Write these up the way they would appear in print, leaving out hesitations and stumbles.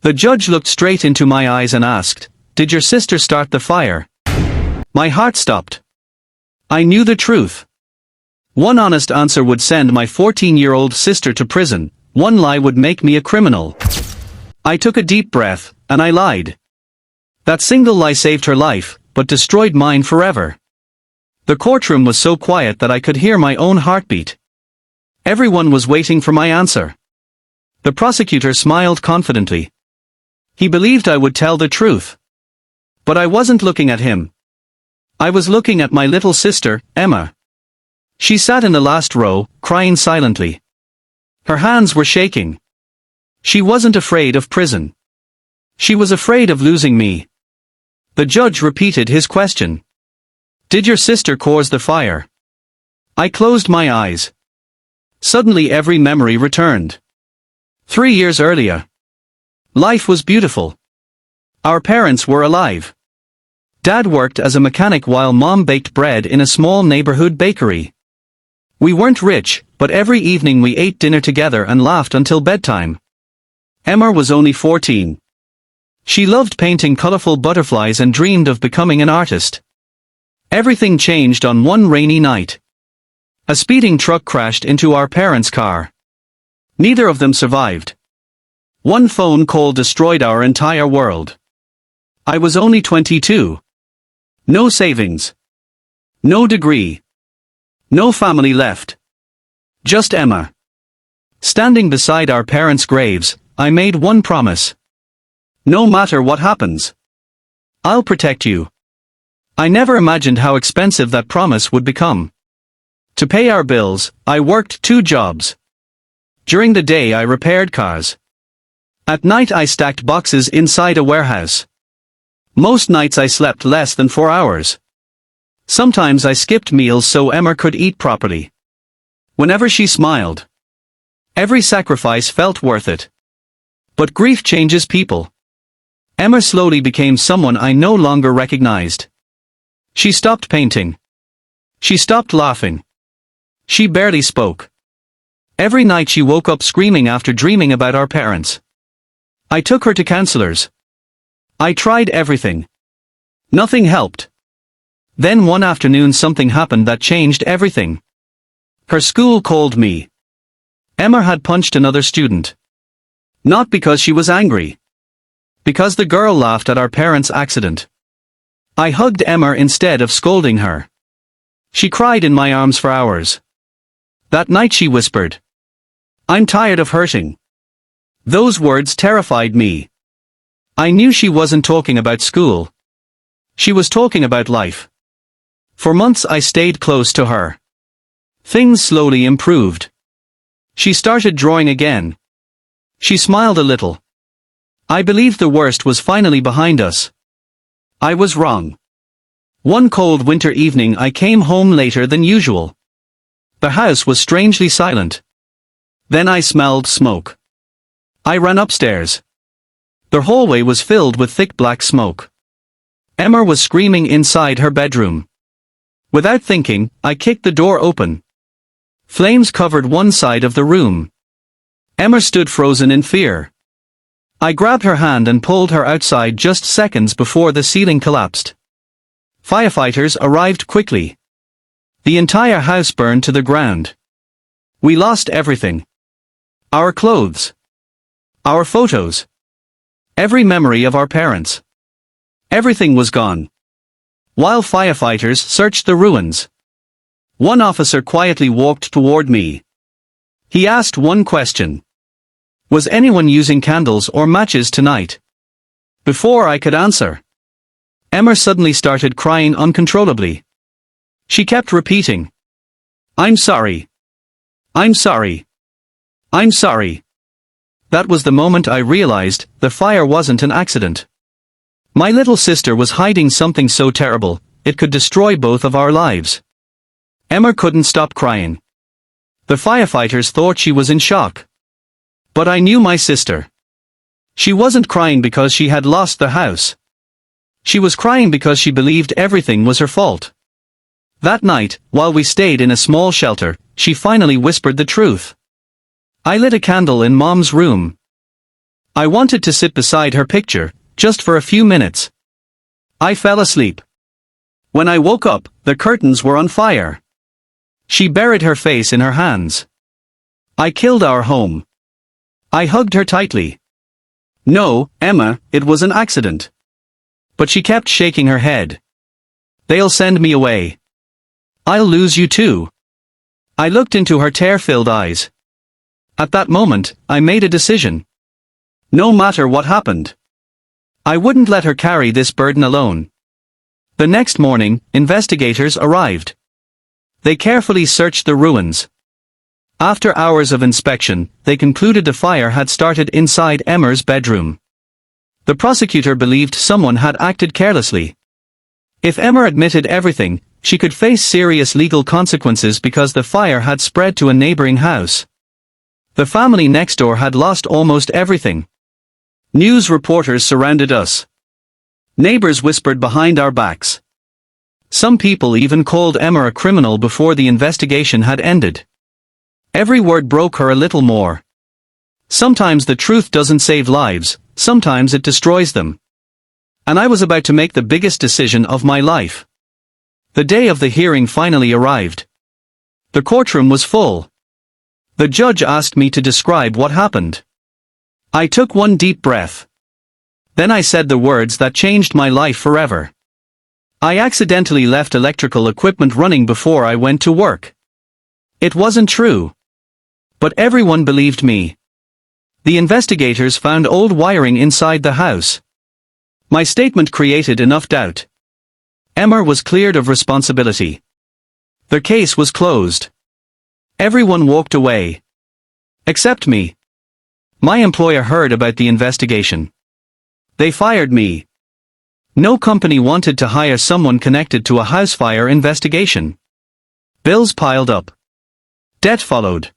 The judge looked straight into my eyes and asked, "Did your sister start the fire?" My heart stopped. I knew the truth. One honest answer would send my 14-year-old sister to prison, one lie would make me a criminal. I took a deep breath, and I lied. That single lie saved her life, but destroyed mine forever. The courtroom was so quiet that I could hear my own heartbeat. Everyone was waiting for my answer. The prosecutor smiled confidently. He believed I would tell the truth. But I wasn't looking at him. I was looking at my little sister, Emma. She sat in the last row, crying silently. Her hands were shaking. She wasn't afraid of prison. She was afraid of losing me. The judge repeated his question. "Did your sister cause the fire?" I closed my eyes. Suddenly every memory returned. 3 years earlier. Life was beautiful. Our parents were alive. Dad worked as a mechanic while Mom baked bread in a small neighborhood bakery. We weren't rich, but every evening we ate dinner together and laughed until bedtime. Emma was only 14. She loved painting colorful butterflies and dreamed of becoming an artist. Everything changed on one rainy night. A speeding truck crashed into our parents' car. Neither of them survived. One phone call destroyed our entire world. I was only 22. No savings. No degree. No family left. Just Emma. Standing beside our parents' graves, I made one promise. No matter what happens, I'll protect you. I never imagined how expensive that promise would become. To pay our bills, I worked 2 jobs. During the day I repaired cars. At night I stacked boxes inside a warehouse. Most nights I slept less than 4 hours. Sometimes I skipped meals so Emma could eat properly. Whenever she smiled, every sacrifice felt worth it. But grief changes people. Emma slowly became someone I no longer recognized. She stopped painting. She stopped laughing. She barely spoke. Every night she woke up screaming after dreaming about our parents. I took her to counselors. I tried everything. Nothing helped. Then one afternoon something happened that changed everything. Her school called me. Emma had punched another student. Not because she was angry. Because the girl laughed at our parents' accident. I hugged Emma instead of scolding her. She cried in my arms for hours. That night she whispered, "I'm tired of hurting." Those words terrified me. I knew she wasn't talking about school. She was talking about life. For months I stayed close to her. Things slowly improved. She started drawing again. She smiled a little. I believed the worst was finally behind us. I was wrong. One cold winter evening I came home later than usual. The house was strangely silent. Then I smelled smoke. I ran upstairs. The hallway was filled with thick black smoke. Emma was screaming inside her bedroom. Without thinking, I kicked the door open. Flames covered one side of the room. Emma stood frozen in fear. I grabbed her hand and pulled her outside just seconds before the ceiling collapsed. Firefighters arrived quickly. The entire house burned to the ground. We lost everything. Our clothes. Our photos. Every memory of our parents. Everything was gone. While firefighters searched the ruins, one officer quietly walked toward me. He asked one question. Was anyone using candles or matches tonight? Before I could answer, Emma suddenly started crying uncontrollably. She kept repeating, "I'm sorry. I'm sorry. I'm sorry." That was the moment I realized the fire wasn't an accident. My little sister was hiding something so terrible, it could destroy both of our lives. Emma couldn't stop crying. The firefighters thought she was in shock. But I knew my sister. She wasn't crying because she had lost the house. She was crying because she believed everything was her fault. That night, while we stayed in a small shelter, she finally whispered the truth. I lit a candle in Mom's room. I wanted to sit beside her picture, just for a few minutes. I fell asleep. When I woke up, the curtains were on fire. She buried her face in her hands. I killed our home. I hugged her tightly. No, Emma, it was an accident. But she kept shaking her head. They'll send me away. I'll lose you too. I looked into her tear-filled eyes. At that moment, I made a decision. No matter what happened, I wouldn't let her carry this burden alone. The next morning, investigators arrived. They carefully searched the ruins. After hours of inspection, they concluded the fire had started inside Emma's bedroom. The prosecutor believed someone had acted carelessly. If Emma admitted everything, she could face serious legal consequences because the fire had spread to a neighboring house. The family next door had lost almost everything. News reporters surrounded us. Neighbors whispered behind our backs. Some people even called Emma a criminal before the investigation had ended. Every word broke her a little more. Sometimes the truth doesn't save lives, sometimes it destroys them. And I was about to make the biggest decision of my life. The day of the hearing finally arrived. The courtroom was full. The judge asked me to describe what happened. I took one deep breath. Then I said the words that changed my life forever. I accidentally left electrical equipment running before I went to work. It wasn't true. But everyone believed me. The investigators found old wiring inside the house. My statement created enough doubt. Emma was cleared of responsibility. The case was closed. Everyone walked away. Except me. My employer heard about the investigation. They fired me. No company wanted to hire someone connected to a house fire investigation. Bills piled up. Debt followed.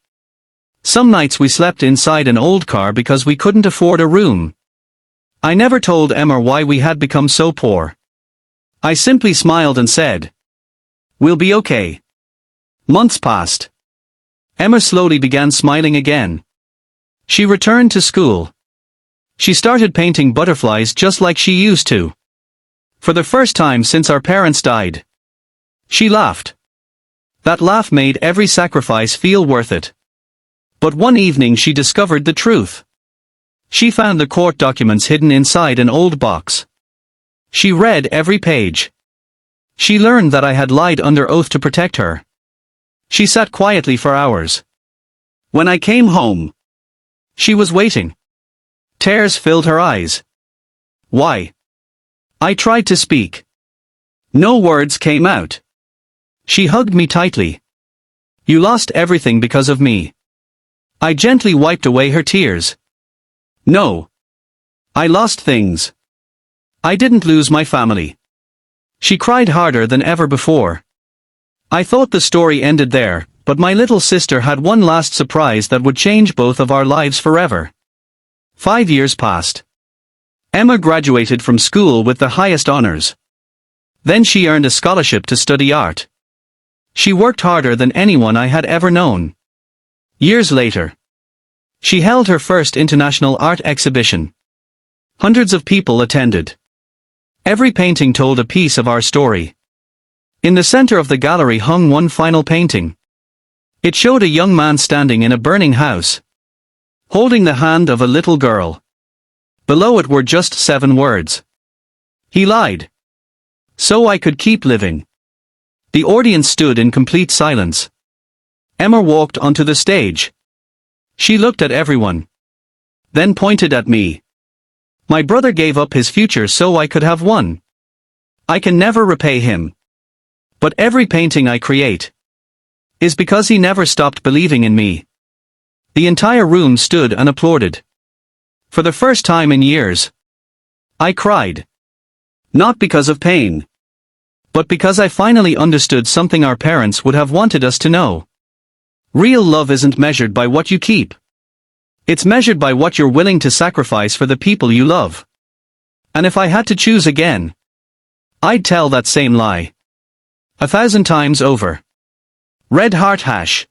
Some nights we slept inside an old car because we couldn't afford a room. I never told Emma why we had become so poor. I simply smiled and said, "We'll be okay." Months passed. Emma slowly began smiling again. She returned to school. She started painting butterflies just like she used to. For the first time since our parents died. She laughed. That laugh made every sacrifice feel worth it. But one evening she discovered the truth. She found the court documents hidden inside an old box. She read every page. She learned that I had lied under oath to protect her. She sat quietly for hours. When I came home, she was waiting. Tears filled her eyes. Why? I tried to speak. No words came out. She hugged me tightly. You lost everything because of me. I gently wiped away her tears. No. I lost things. I didn't lose my family. She cried harder than ever before. I thought the story ended there, but my little sister had one last surprise that would change both of our lives forever. 5 years passed. Emma graduated from school with the highest honors. Then she earned a scholarship to study art. She worked harder than anyone I had ever known. Years later, she held her first international art exhibition. Hundreds of people attended. Every painting told a piece of our story. In the center of the gallery hung one final painting. It showed a young man standing in a burning house, holding the hand of a little girl. Below it were just 7 words. He lied. So I could keep living. The audience stood in complete silence. Emma walked onto the stage. She looked at everyone. Then pointed at me. My brother gave up his future so I could have one. I can never repay him. But every painting I create is because he never stopped believing in me. The entire room stood and applauded. For the first time in years, I cried. Not because of pain, but because I finally understood something our parents would have wanted us to know. Real love isn't measured by what you keep. It's measured by what you're willing to sacrifice for the people you love. And if I had to choose again, I'd tell that same lie. 1,000 times over. Red Heart #.